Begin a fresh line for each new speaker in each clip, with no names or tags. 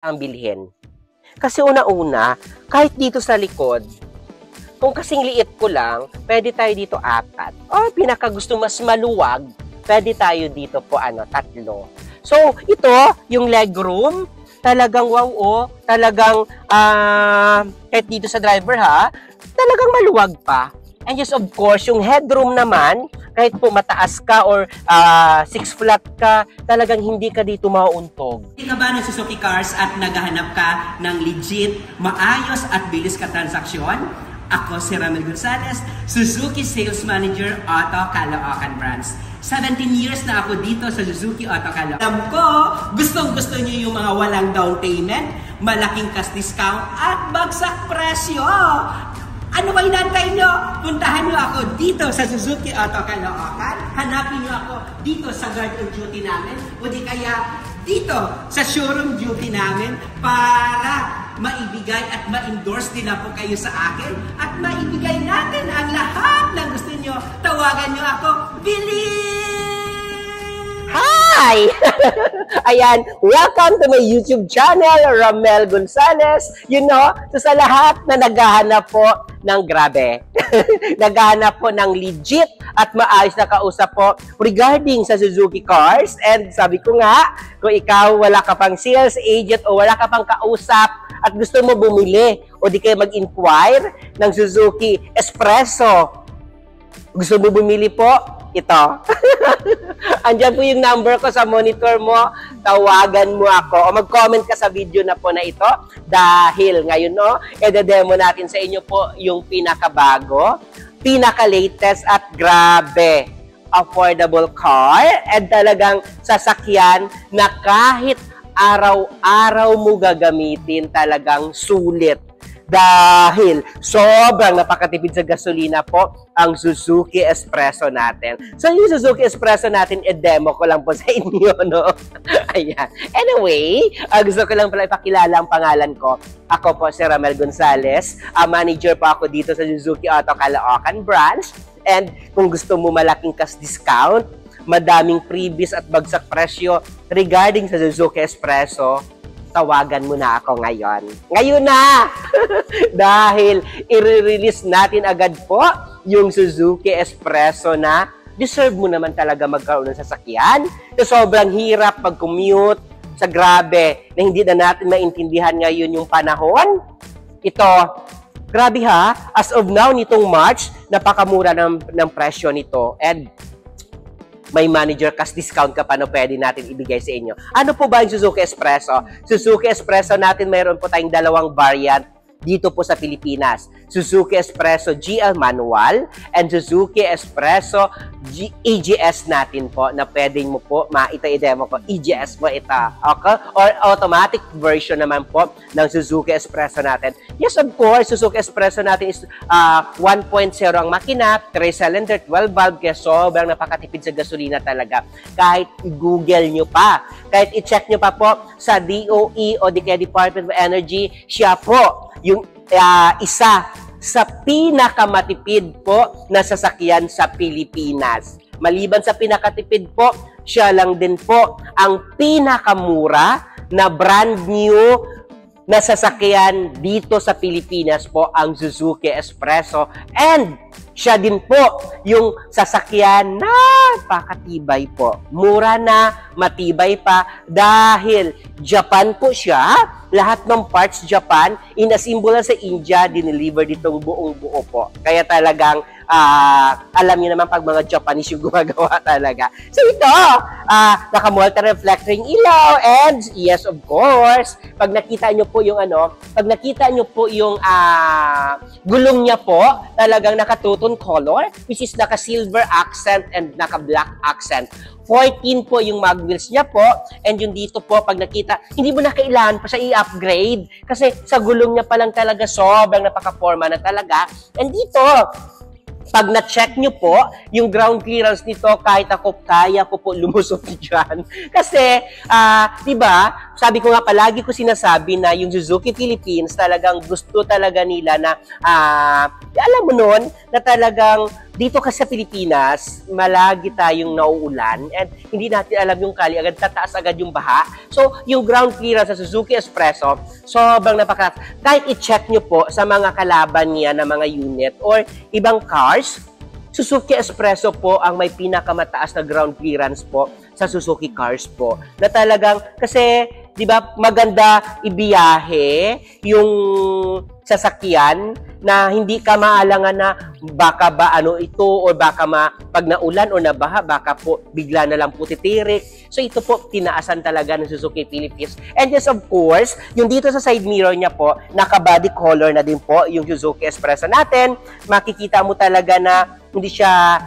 ang bilhin. Kasi una-una, kahit dito sa likod, kung kasing liit ko lang, pwede tayo dito 4. O pinakagusto mas maluwag, pwede tayo dito po 3. So, ito, yung legroom, talagang wow, talagang kahit dito sa driver talagang maluwag pa. And yes, of course, yung headroom naman, kahit po mataas ka or 6 flat ka, talagang hindi ka dito mauuntog.
Hindi ka ba ng Suzuki Cars at naghahanap ka ng legit, maayos at bilis ka transaksyon? Ako si Ramel Gonzalez, Suzuki Sales Manager, Auto Caloocan Branch. 17 years na ako dito sa Suzuki Auto Caloocan. Alam ko, gustong-gusto niyo yung mga walang down payment, malaking cash discount at bagsak presyo. Ano ba inantay nyo? Puntahan nyo ako dito sa Suzuki Auto Caloocan. Hanapin nyo ako dito sa guard on duty namin o di kaya dito sa showroom duty namin para maibigay at ma-endorse din po kayo sa akin at maibigay natin ang lahat ng gusto nyo. Tawagan nyo ako, bilis!
Hi! Ayan, welcome to my YouTube channel, Ramel Gonzalez. You know, sa lahat na naghahanap po ng grabe, naghahanap po ng legit at maayos na kausap po regarding sa Suzuki Cars. And sabi ko nga, kung ikaw wala ka pang sales agent o wala ka pang kausap at gusto mo bumili o di kayo mag-inquire ng Suzuki Espresso, gusto mo bumili po, ito. Andyan po yung number ko sa monitor mo. Tawagan mo ako o mag-comment ka sa video na po na ito dahil ngayon, i-demo natin sa inyo po yung pinakabago, pinaka-latest at grabe affordable car and talagang sasakyan na kahit araw-araw mo gagamitin talagang sulit. Dahil sobrang napakatipid sa gasolina po ang Suzuki Espresso natin. So yung Suzuki Espresso natin, i-demo ko lang po sa inyo, no? Ayan. Anyway, gusto ko lang pala ipakilala ang pangalan ko. Ako po si Ramel Gonzalez. Manager po ako dito sa Suzuki Auto Caloocan Branch. And kung gusto mo malaking cash discount, madaming freebies at bagsak presyo regarding sa Suzuki Espresso, tawagan mo na ako ngayon. Ngayon na! Dahil i-release natin agad po yung Suzuki Espresso na deserve mo naman talaga magkaroon ng sasakyan. So, sobrang hirap pag-commute sa grabe na hindi na natin maintindihan ngayon yung panahon. Ito, grabe as of now, nitong March, napakamura ng presyo nito. And may manager cash discount ka pa na pwede natin ibigay sa inyo. Ano po ba yung Suzuki Espresso? Suzuki Espresso natin, mayroon po tayong 2 variant dito po sa Pilipinas. Suzuki Espresso GL Manual and Suzuki Espresso EGS natin po na pwede mo po i-demo ko. EGS mo ito. Okay? Or automatic version naman po ng Suzuki Espresso natin. Yes, of course, Suzuki Espresso natin is 1.0 ang makina, 3-cylinder, 12-valve, kaya sobrang napakatipid sa gasolina talaga. Kahit i-google nyo pa, kahit i-check nyo pa po sa DOE o di kaya Department of Energy, siya po yung isa sa pinakamatipid po na sasakyan sa Pilipinas. Maliban sa pinakatipid po, siya lang din po ang pinakamura na brand new na sasakyan dito sa Pilipinas po ang Suzuki Espresso. And siya din po yung sasakyan na pakatibay po. Mura na, matibay pa dahil Japan po siya. Lahat ng parts Japan, inasimbola sa India, dineliver ditong buong-buo po. Kaya talagang alam niyo naman pag mga Japanese yung gumagawa talaga. So ito, naka-multi-reflecting ilaw and yes, of course, pag nakita niyo po yung gulong niya po, talagang naka-two-tone color, which is naka-silver accent and naka-black accent. 14 po yung mag wheels niya po, and yung dito po, pag nakita, hindi mo na kailangan pa siya i-upgrade kasi sa gulong niya pa lang talaga sobrang napaka-forma na talaga. And dito, pag na-check nyo po, yung ground clearance nito, kahit ako, kaya ko po lumusot dyan. Kasi, di ba, sabi ko nga palagi ko sinasabi na yung Suzuki Philippines, talagang gusto talaga nila na, alam mo nun, na talagang dito kasi sa Pilipinas, malagi tayong nauulan and hindi natin alam yung kali, agad tataas agad yung baha. So, yung ground clearance sa Suzuki Espresso, sobrang kahit i-check nyo po sa mga kalaban niya na mga unit or ibang cars, Suzuki Espresso po ang may pinakamataas na ground clearance po sa Suzuki cars po. Na talagang, kasi, di ba, maganda ibiyahe yung sasakyan na hindi ka maalangan na baka ba ano ito or baka pag naulan o nabaha, baka po bigla na lang po titirik. So ito po, tinaasan talaga ng Suzuki Philippines. And yes, of course, yung dito sa side mirror niya po, naka-body color na din po yung Suzuki Espresso natin. Makikita mo talaga na hindi siya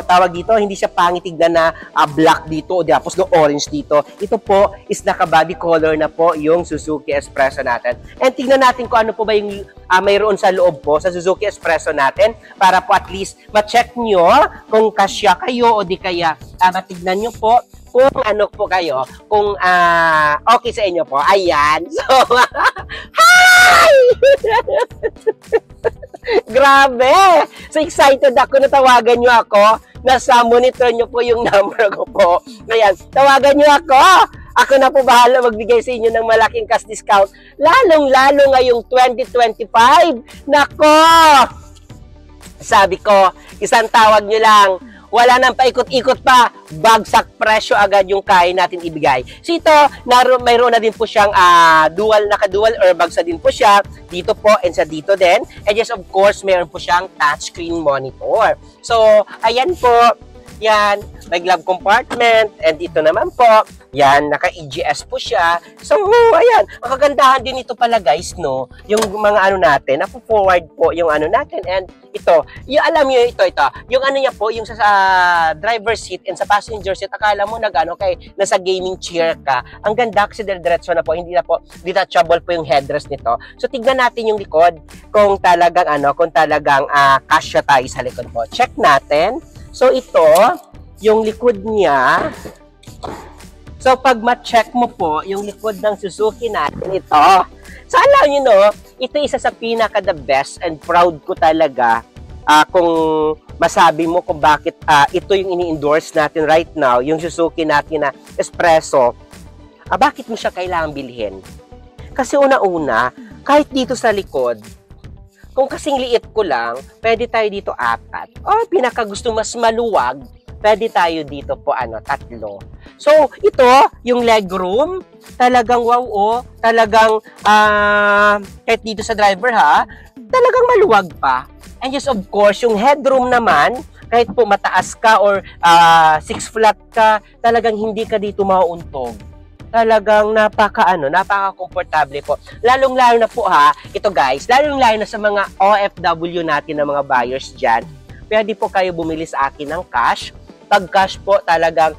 tawag dito, hindi siya pangitignan na black dito o tapos no orange dito. Ito po is naka-body color na po yung Suzuki Espresso natin. And tingnan natin kung ano po ba yung mayroon sa loob po sa Suzuki Espresso natin para po at least ma-check nyo kung kasya kayo o di kaya matignan nyo po kung ano po kayo, kung okay sa inyo po. Ayan. So, hi! Grabe! So excited ako na tawagan nyo ako. Nasa monitor nyo po yung number ko po. Ayan, tawagan nyo ako. Ako na po bahala magbigay sa inyo ng malaking cash discount. Lalong-lalo ngayong 2025. Nako! Sabi ko, isang tawag nyo lang. Wala nang paikot-ikot pa, bagsak presyo agad yung kaya natin ibigay. So ito, mayroon na din po siyang naka-dual airbags na din po siya. Dito po and sa dito din. And yes, of course, mayroon po siyang touchscreen monitor. So, ayan po. Yan, may glove compartment. And dito naman po, yan, naka-EGS po siya. So, ayan, ang kagandahan din ito pala guys, no? Yung mga natin, napo-forward po yung natin. And ito, yung alam nyo, ito, yung niya po, yung sa driver seat and sa passenger seat, akala mo nasa gaming chair ka. Ang ganda kasi diretso na po, hindi na po detachable po yung headrest nito. So, tignan natin yung likod kung talagang kasya tayo sa likod po. Check natin. So, ito, yung likod niya. So, pag ma-check mo po, yung likod ng Suzuki natin, ito. So, alam nyo, no, ito isa sa pinaka-the best and proud ko talaga kung masabi mo kung bakit ito yung ini-endorse natin right now, yung Suzuki natin na Espresso. Bakit mo siya kailangan bilhin? Kasi una-una, kahit dito sa likod, kung kasing liit ko lang, pwede tayo dito 4. O pinakagusto mas maluwag, pwede tayo dito po 3. So, ito, yung legroom, talagang wow, talagang kahit dito sa driver talagang maluwag pa. And yes, of course, yung headroom naman, kahit po mataas ka or 6 flat ka, talagang hindi ka dito mauuntog. Talagang napaka-komportable po. Lalong-lalo na po ito guys, lalong-lalo na sa mga OFW natin na mga buyers dyan, pwede po kayo bumili sa akin ng cash. Pag cash po, talagang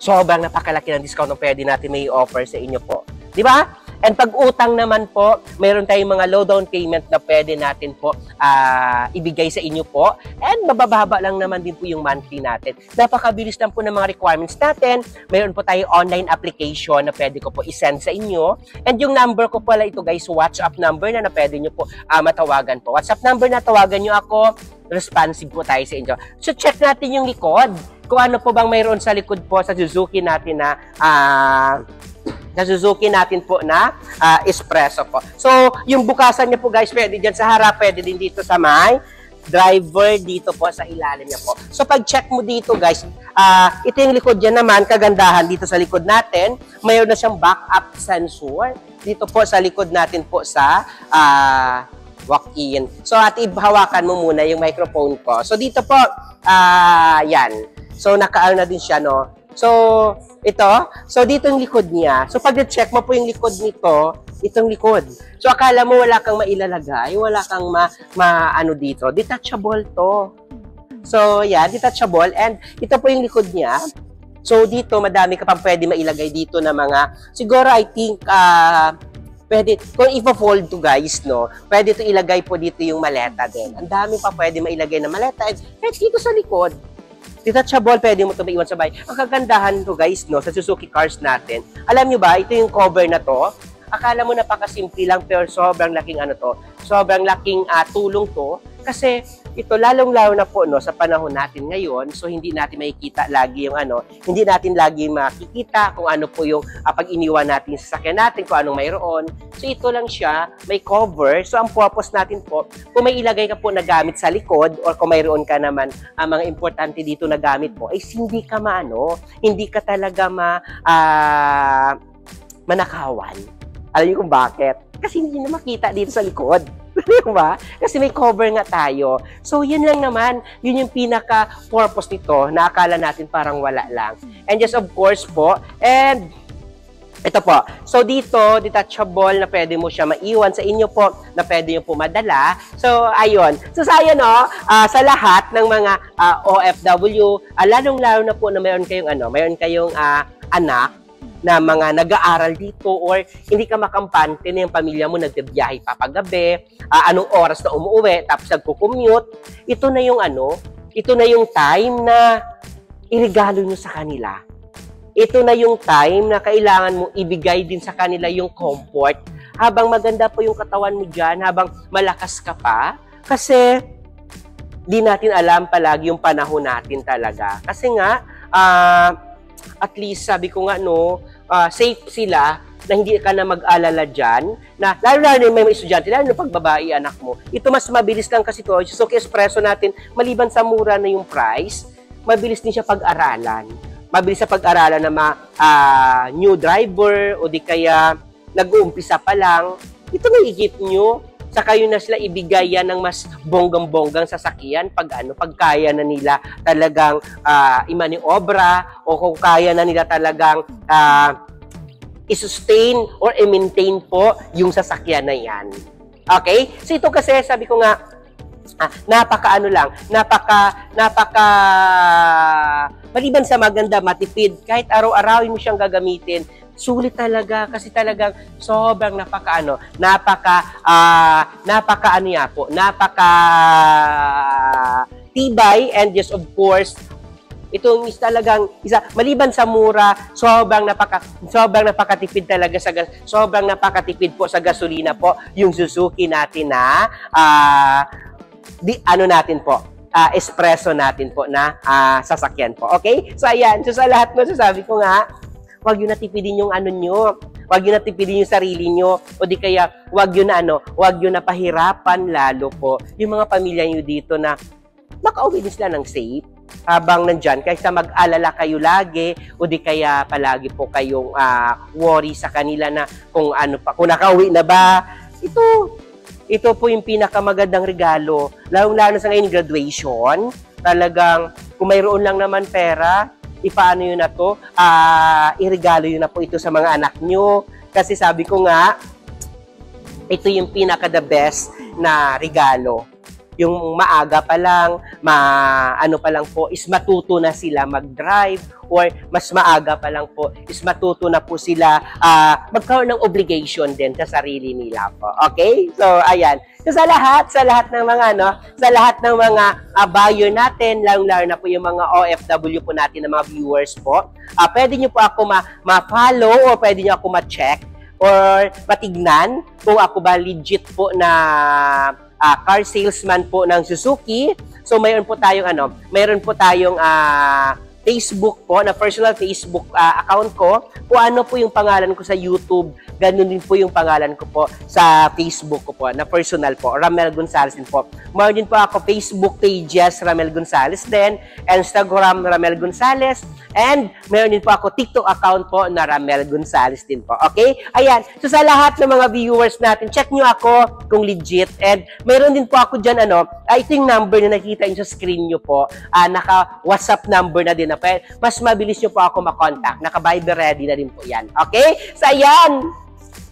sobrang napakalaki ng discount na pwede natin may offer sa inyo po. Di ba? And pag utang naman po, mayroon tayong mga low down payment na pwede natin po ibigay sa inyo po. And mabababa lang naman din po yung monthly natin. Napakabilis lang po ng mga requirements natin. Mayroon po tayong online application na pwede ko po isend sa inyo. And yung number ko pala ito guys, WhatsApp number na pwede nyo po matawagan po. WhatsApp number na tawagan nyo ako, responsive po tayo sa inyo. So check natin yung likod. Kung ano po bang mayroon sa likod po sa Suzuki natin na Espresso po. So, yung bukasan niya po guys, pwede dyan sa harap, pwede din dito sa may driver, dito po sa ilalim niya po. So, pag check mo dito guys, ito yung likod niya naman, kagandahan dito sa likod natin, mayroon na siyang backup sensor. Dito po sa likod natin po sa walk-in. So, at ihawakan mo muna yung microphone ko. So, dito po, yan. So, naka-ano na din siya, no? So, ito. So, dito yung likod niya. So, pag check mo po yung likod nito, itong likod. So, akala mo wala kang mailalagay, wala kang dito. Detachable to. So, yan, detachable. And ito po yung likod niya. So, dito, madami ka pang pwede mailagay dito na mga, siguro, I think, pwede, kung ipa-fold to guys, no, pwede to ilagay po dito yung maleta din. Ang dami pa pwede mailagay na maleta. And dito sa likod, detachable, pwede mo ito maiwan sa bahay. Ang kagandahan to guys, no, sa Suzuki cars natin, alam nyo ba, ito yung cover na to, akala mo napakasimple lang, pero sobrang laking sobrang laking tulong to, kasi ito lalong-lalo na po no sa panahon natin ngayon, so hindi natin makikita lagi yung hindi natin lagi makikita kung ano po yung pag iniwan natin sa sasakyan natin, kung anong mayroon. So ito lang siya, may cover. So ang purpose natin po, kung may ilagay ka po na gamit sa likod or kung mayroon ka naman mga importante dito na gamit mo, ay hindi ka hindi ka talaga manakawan. Alam niyo kung bakit? Kasi hindi na makita dito sa likod. Diba? Kasi may cover nga tayo. So, yun lang naman. Yun yung pinaka-purpose nito na akala natin parang wala lang. And just of course po, and ito po. So, dito, detachable na pwede mo siya maiwan sa inyo po, na pwede nyo po madala. So, ayun. So, sayang sa lahat ng mga OFW, lalong-lalo na po na mayroon kayong anak, na mga nag-aaral dito or hindi ka makampante na yung pamilya mo nagbibiyahe pa paggabi, anong oras na umuwi, tapos nagko-commute, ito na yung time na iregalo nyo sa kanila. Ito na yung time na kailangan mo ibigay din sa kanila yung comfort habang maganda po yung katawan mo dyan, habang malakas ka pa. Kasi di natin alam palagi yung panahon natin talaga. Kasi nga, at least sabi ko nga safe sila na hindi ka na mag-alala dyan, na lalo na may mga estudyante, lalo na pag babae anak mo, ito mas mabilis lang kasi ito. Suzuki Espresso natin, maliban sa mura na yung price, mabilis din siya pag-aralan. Mabilis sa pag-aralan na new driver o di kaya nag-uumpisa pa lang, ito naigit nyo. Saka yun na sila ibigay yan ng mas bonggang-bonggang sasakyan pag kaya na nila talagang imaniobra o kung kaya na nila talagang i-sustain or i-maintain po yung sasakyan na yan. Okay? So ito kasi, sabi ko nga, maliban sa maganda, matipid, kahit araw-arawin mo siyang gagamitin, sulit talaga kasi talagang sobrang napaka tibay, and just of course ito is talagang maliban sa mura, sobrang napakatipid talaga sobrang napakatipid po sa gasolina po yung Suzuki natin na natin po espresso natin po na sasakyan po. Okay? So ayan, so sa lahat mo sasabi ko nga, wag yun natipidin yung nyo. Wag yun natipidin yung sarili nyo. O di kaya, wag yun na pahirapan lalo po yung mga pamilya nyo dito na makauwi din sila ng safe habang nandyan. Kaysa mag-alala kayo lagi o di kaya palagi po kayong worry sa kanila na kung kung nakauwi na ba. Ito po yung pinakamagandang regalo. Lalo-lalo sa ngayon graduation. Talagang, kung mayroon lang naman pera, ipaano yun na to, iregalo yun na po ito sa mga anak nyo. Kasi sabi ko nga, ito yung pinaka-the best na regalo. Yung maaga pa lang, pa lang po, is matuto na sila mag-drive, or mas maaga pa lang po, is matuto na po sila magkaroon ng obligation din sa sarili nila po. Okay? So, ayan. So, sa lahat ng mga buyer natin, lalo na po yung mga OFW po natin na mga viewers po, pwede nyo po ako ma-follow or pwede nyo ako ma-check or matignan kung ako ba legit po na car salesman po ng Suzuki. So mayroon po tayong Facebook po, na personal Facebook account ko. Kung ano po yung pangalan ko sa YouTube, ganun din po yung pangalan ko po sa Facebook ko po, na personal po, Ramel Gonzales din po. Mayroon din po ako Facebook pages, Ramel Gonzales din, Instagram, Ramel Gonzales, and mayroon din po ako TikTok account po na Ramel Gonzales din po. Okay? Ayan. So sa lahat ng mga viewers natin, check nyo ako kung legit. And mayroon din po ako dyan, ito yung number na nakita nyo sa screen nyo po. Naka-WhatsApp number na din. Mas mabilis nyo po ako makontakt. Naka-Viber ready na din po yan. Okay? So ayan.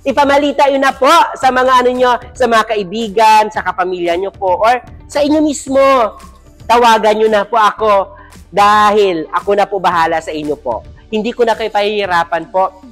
Ipamalita yun na po sa mga sa mga kaibigan, sa kapamilya nyo po, or sa inyo mismo. Tawagan nyo na po ako dahil ako na po bahala sa inyo po. Hindi ko na kayo pahihirapan po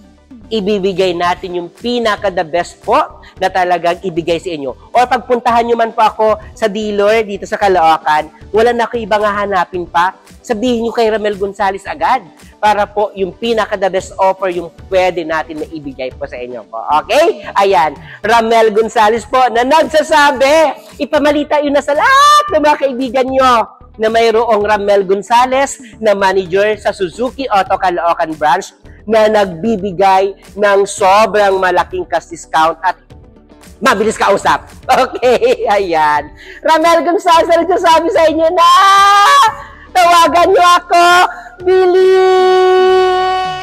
ibibigay natin yung pinaka-the best po na talagang ibigay sa inyo. Or pagpuntahan nyo man po ako sa dealer dito sa Caloocan, wala na kayo ibang hahanapin pa, sabihin nyo kay Ramel Gonzales agad para po yung pinaka-the best offer yung pwede natin na ibigay po sa inyo po. Okay? Ayan, Ramel Gonzales po na nagsasabi, ipamalita yun na sa lahat ng mga kaibigan nyo na mayroong Ramel Gonzales na manager sa Suzuki Auto Caloocan branch na nagbibigay ng sobrang malaking cash discount at mabilis kausap. Okay, ayan. Ramel Gonzales na nagsasabi sa inyo na tawagan niyo ako, bilis!